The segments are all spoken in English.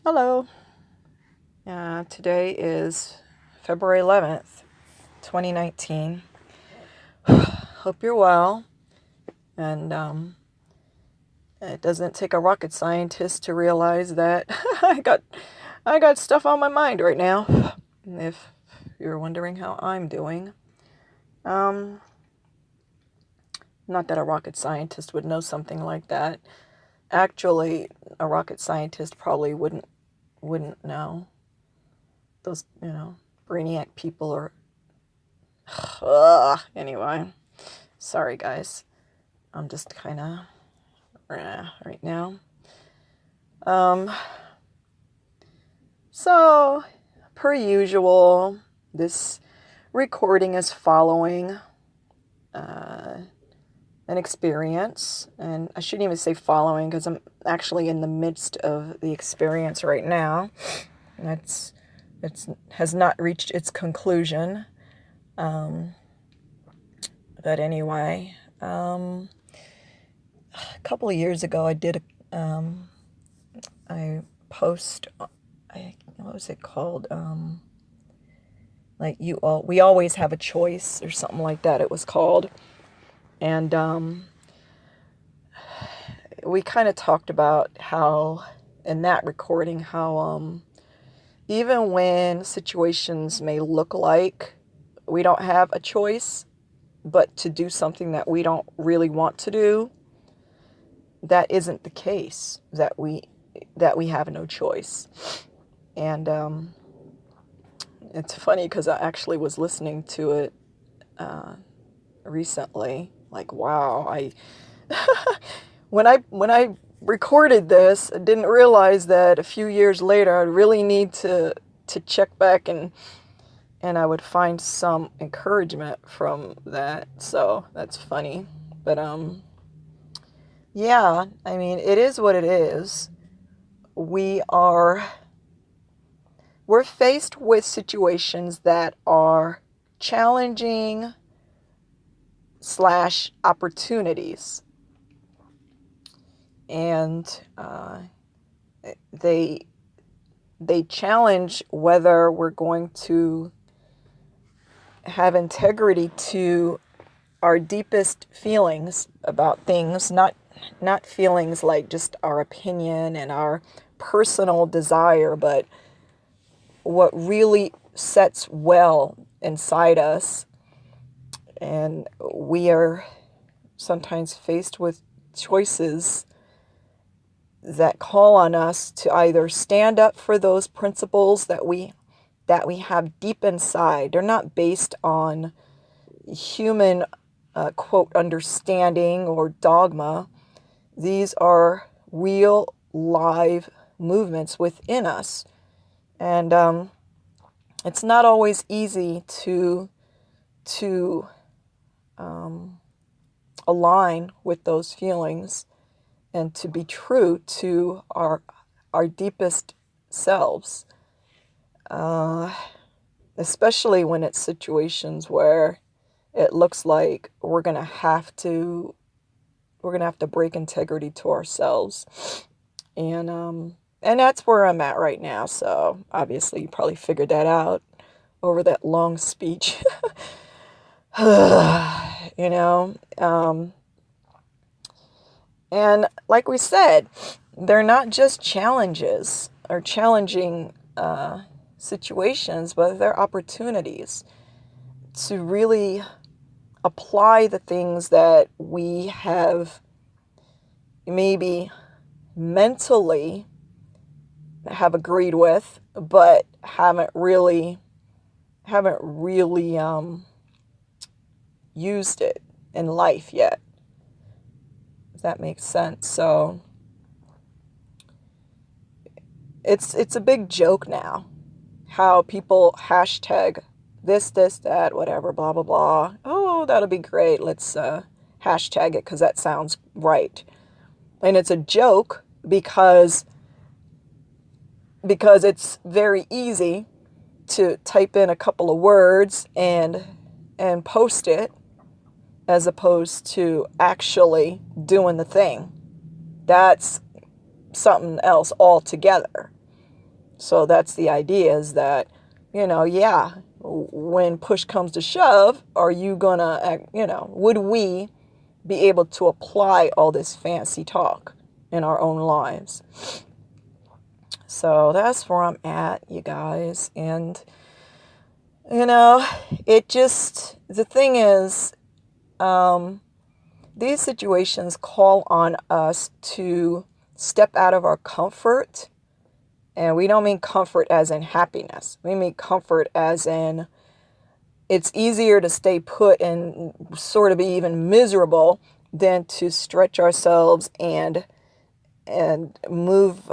Hello. Today is February 11th, 2019. Hope you're well. And it doesn't take a rocket scientist to realize that I got stuff on my mind right now. If you're wondering how I'm doing. Not that a rocket scientist would know something like that. Actually, a rocket scientist probably wouldn't know. Those, brainiac people are... Anyway, sorry guys. I'm just kind of right now. So, per usual, this recording is following an experience, and I shouldn't even say following because I'm actually in the midst of the experience right now. It has not reached its conclusion. But anyway, a couple of years ago, I did I post. What was it called? We always have a choice or something like that. It was called, and we kind of talked about how in that recording how even when situations may look like we don't have a choice, but to do something that we don't really want to do, that isn't the case, that we have no choice. And it's funny because I actually was listening to it recently. Like, wow, when I recorded this, I didn't realize that a few years later I'd really need to check back and I would find some encouragement from that. So that's funny. But yeah, I mean, it is what it is. We're faced with situations that are challenging / opportunities. And they challenge whether we're going to have integrity to our deepest feelings about things, not feelings like just our opinion and our personal desire, but what really sets well inside us. And we are sometimes faced with choices that call on us to either stand up for those principles that we have deep inside. They're not based on human quote understanding or dogma. These are real live movements within us, and it's not always easy to align with those feelings and to be true to our deepest selves, especially when it's situations where it looks like we're gonna have to break integrity to ourselves, and that's where I'm at right now. So obviously you probably figured that out over that long speech. And like we said, they're not just challenges or challenging situations, but they're opportunities to really apply the things that we have maybe mentally have agreed with, but haven't really used it in life yet. If that makes sense. So it's a big joke now how people hashtag this, that, whatever, blah, blah, blah. Oh, that'll be great. Let's hashtag it because that sounds right. And it's a joke because it's very easy to type in a couple of words and post it, as opposed to actually doing the thing. That's something else altogether. So that's the idea, is that, yeah, when push comes to shove, are you gonna, would we be able to apply all this fancy talk in our own lives? So that's where I'm at, you guys. And, the thing is, these situations call on us to step out of our comfort. And we don't mean comfort as in happiness. We mean comfort as in it's easier to stay put and sort of be even miserable than to stretch ourselves and move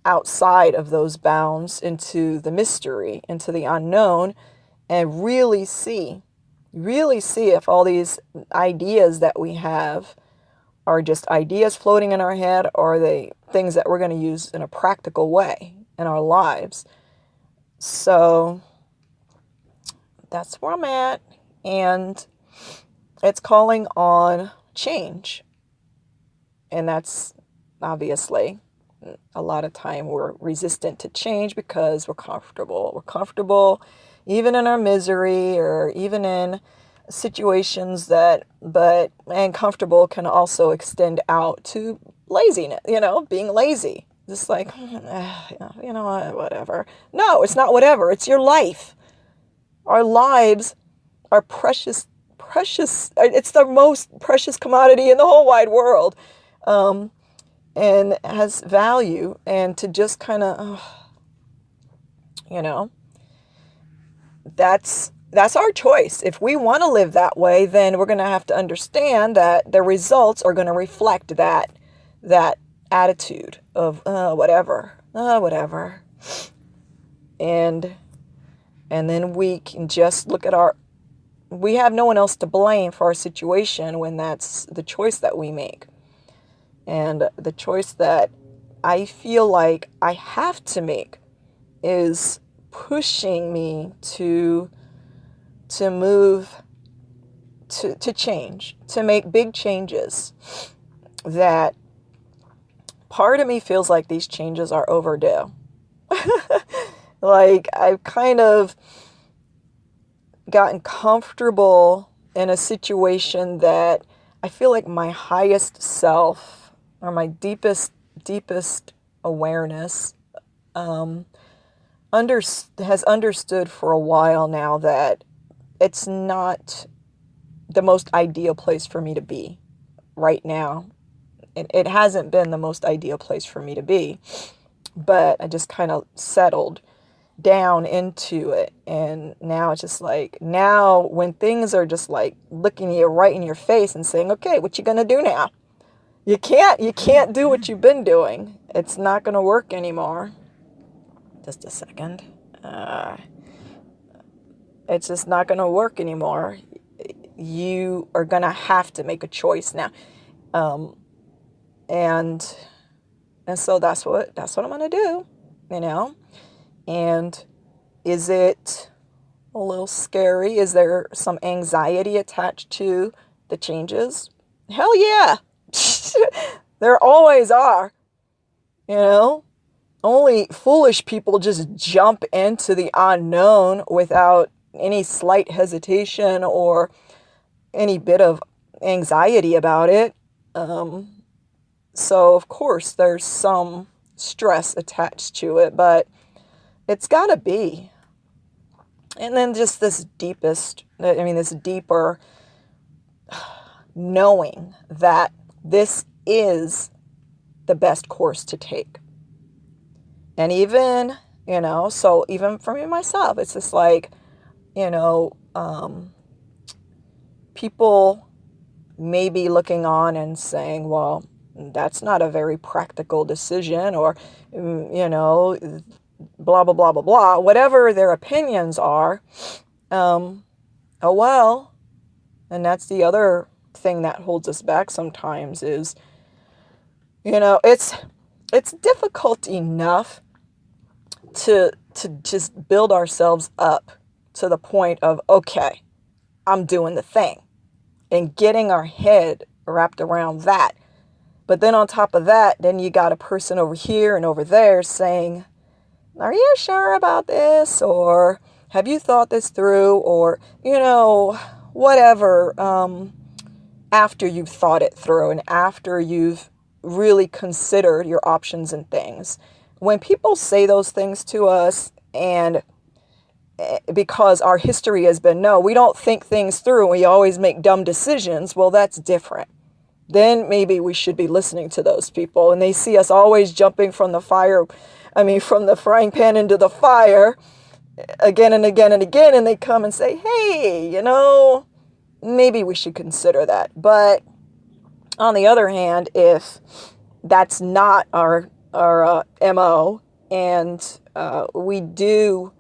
outside of those bounds into the mystery, into the unknown, and really see if all these ideas that we have are just ideas floating in our head, or are they things that we're going to use in a practical way in our lives. So that's where I'm at, and it's calling on change. And that's obviously a lot of time we're resistant to change because we're comfortable. We're comfortable even in our misery, or even in situations and comfortable can also extend out to laziness, being lazy. Just like, whatever. No, it's not whatever. It's your life. Our lives are precious. It's the most precious commodity in the whole wide world. And has value. And to just kind of, that's our choice. If we want to live that way, then we're going to have to understand that the results are going to reflect that attitude of whatever. And then we can just look at we have no one else to blame for our situation when that's the choice that we make. And the choice that I feel like I have to make is pushing me to move, to change, to make big changes. That part of me feels like these changes are overdue. Like, I've kind of gotten comfortable in a situation that I feel like my highest self, or my deepest awareness, has understood for a while now that it's not the most ideal place for me to be right now. It hasn't been the most ideal place for me to be, but I just kind of settled down into it. And now it's just like, now when things are just like looking you right in your face and saying, okay, what you gonna do now? You can't do what you've been doing. It's not gonna work anymore. Just a second. It's just not gonna work anymore. You are gonna have to make a choice now. And so that's what I'm gonna do, And is it a little scary? Is there some anxiety attached to the changes? Hell yeah. There always are. Only foolish people just jump into the unknown without any slight hesitation or any bit of anxiety about it. So of course there's some stress attached to it, but it's gotta be. And then just this deeper knowing that this is the best course to take. And even, so even for me myself, it's just like, people may be looking on and saying, well, that's not a very practical decision, or, blah, blah, blah, blah, blah, whatever their opinions are. Oh, well, and that's the other thing that holds us back sometimes is, it's difficult enough to just build ourselves up to the point of, okay, I'm doing the thing, and getting our head wrapped around that. But then on top of that, then you got a person over here and over there saying, are you sure about this? Or have you thought this through? Or, whatever, after you've thought it through and after you've really considered your options and things. When people say those things to us, and because our history has been, no, we don't think things through, we always make dumb decisions, well, that's different. Then maybe we should be listening to those people. And they see us always jumping from the from the frying pan into the fire again and again and again. And they come and say, hey, maybe we should consider that. But on the other hand, if that's not our MO, and we do,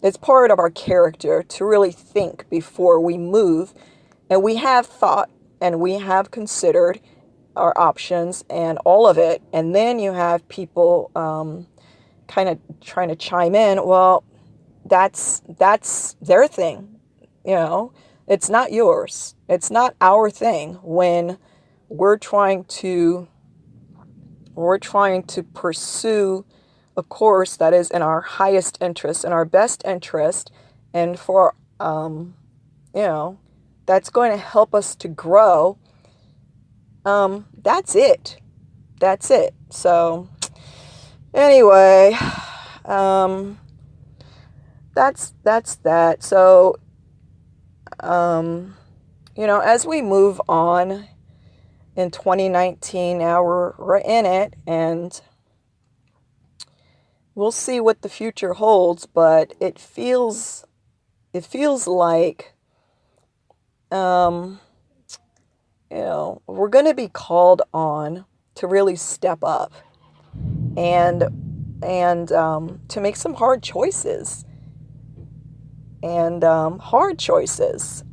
it's part of our character to really think before we move, and we have thought and we have considered our options and all of it, and then you have people kind of trying to chime in, well, that's their thing. It's not yours. It's not our thing when we're trying to pursue a course that is in our highest interest, in our best interest, and for that's going to help us to grow. That's it. So anyway, that's that. So as we move on in 2019, now we're in it, and we'll see what the future holds, but it feels like we're going to be called on to really step up and to make some hard choices. And hard choices.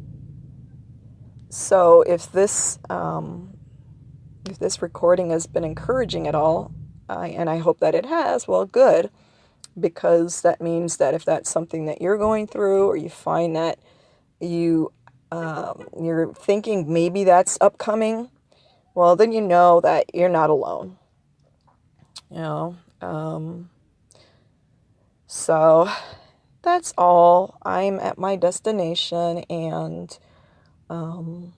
So if this recording has been encouraging at all, and I hope that it has, well, good, because that means that if that's something that you're going through, or you find that you're thinking maybe that's upcoming, well, then you know that you're not alone. So that's all. I'm at my destination, and I'm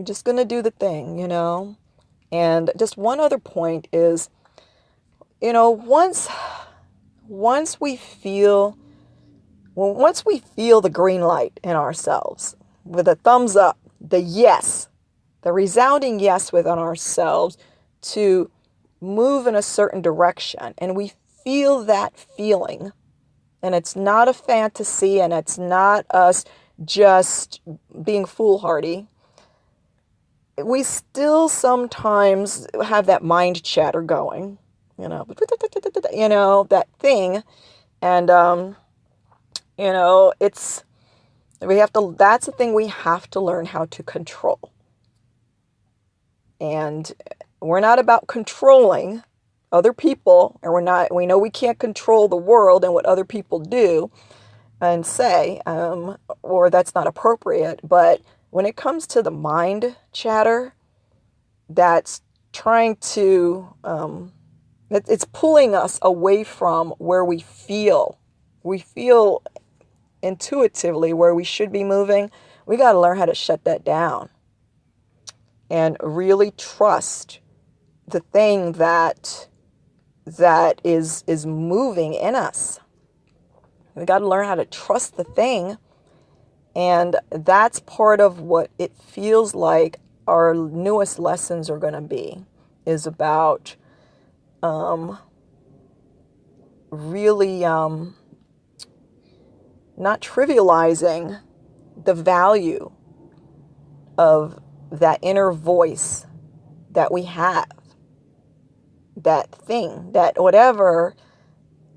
just going to do the thing, And just one other point is, once we feel the green light in ourselves, with a thumbs up, the resounding yes within ourselves to move in a certain direction, and we feel that feeling, and it's not a fantasy, and it's not us just being foolhardy, we still sometimes have that mind chatter going, that thing. And, that's the thing we have to learn how to control. And we're not about controlling other people, and we know we can't control the world and what other people do and say, or that's not appropriate. But when it comes to the mind chatter, that's trying to, it's pulling us away from where we feel intuitively where we should be moving. We got to learn how to shut that down and really trust the thing that is moving in us. We got to learn how to trust the thing. And that's part of what it feels like our newest lessons are going to be, is about really not trivializing the value of that inner voice that we have, that thing, that whatever,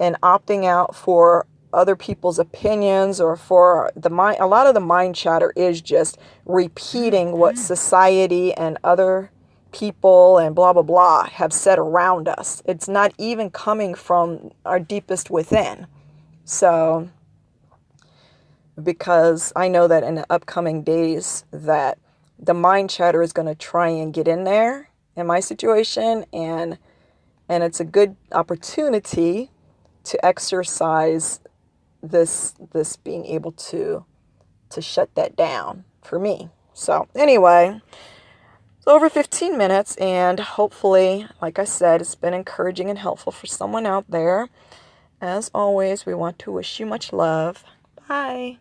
and opting out for other people's opinions or for the mind. A lot of the mind chatter is just repeating what society and other people and blah, blah, blah have said around us. It's not even coming from our deepest within. So, because I know that in the upcoming days that the mind chatter is going to try and get in there in my situation and And it's a good opportunity to exercise this being able to shut that down for me. So anyway, it's over 15 minutes, and hopefully, like I said, it's been encouraging and helpful for someone out there. As always, we want to wish you much love. Bye.